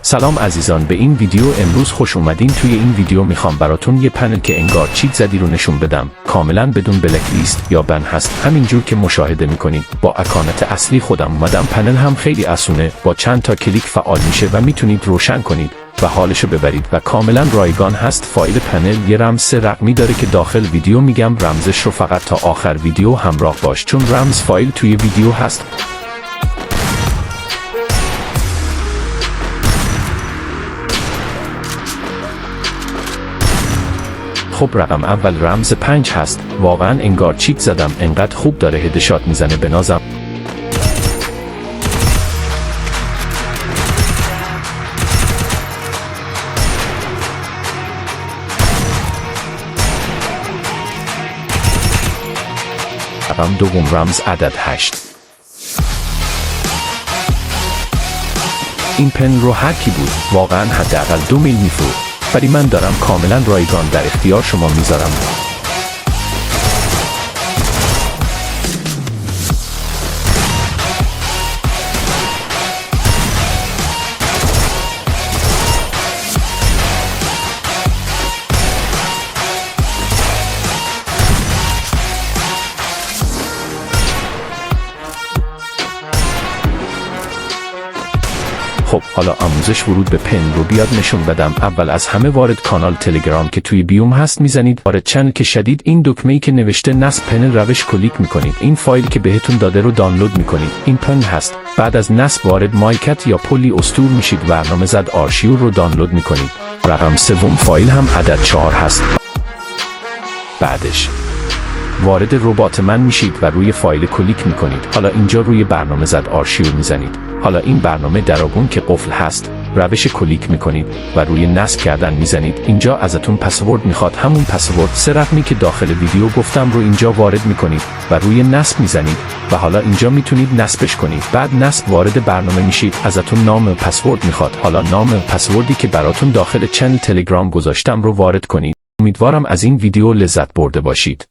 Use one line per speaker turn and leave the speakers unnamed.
سلام عزیزان، به این ویدیو امروز خوش اومدین. توی این ویدیو میخوام براتون یه پنل که انگار چیت زدی رو نشون بدم. کاملا بدون بلک لیست یا بن هست. همینجور که مشاهده میکنید با اکانت اصلی خودم اومدم. پنل هم خیلی اسونه، با چند تا کلیک فعال میشه و میتونید روشن کنید و حالشو ببرید و کاملا رایگان هست. فایل پنل یه رمز 3 رقمی داره که داخل ویدیو میگم رمزش رو فقط تا آخر ویدیو همراه باش، چون رمز فایل توی ویدیو هست. خب رقم اول رمز 5 هست. واقعا انگار چیت زدم، انقدر خوب داره هدشات میزنه بنازم. رقم دوم رمز عدد 8. این پن رو هر کی بود واقعا حداقل 2 میل میفروخت، ولی من دارم کاملا رایگان در اختیار شما میذارم. خب حالا آموزش ورود به پن رو بیاد نشون بدم. اول از همه وارد کانال تلگرام که توی بیوم هست میزنید. وارد چنل که شدید این دکمه‌ای که نوشته نصب پنل روش کلیک میکنید. این فایلی که بهتون داده رو دانلود میکنید. این پن هست. بعد از نصب وارد مایکت یا پلی استور میشید. برنامه زد آرشیو رو دانلود میکنید. رقم سوم فایل هم عدد 4 هست. بعدش وارد ربات من میشید و روی فایل کلیک میکنید. حالا اینجا روی برنامه زد آرشیو میزنید. حالا این برنامه دراگون که قفل هست، روش کلیک میکنید و روی نصب کردن میزنید. اینجا ازتون پسورد میخواد، همون پسورد 3 رقمی که داخل ویدیو گفتم رو اینجا وارد میکنید و روی نصب میزنید و حالا اینجا میتونید نصبش کنید. بعد نصب وارد برنامه میشید، ازتون نام پسورد میخواد. حالا نام پسوردی که براتون داخل چنل تلگرام گذاشتم رو وارد کنید. امیدوارم از این ویدیو لذت برده باشید.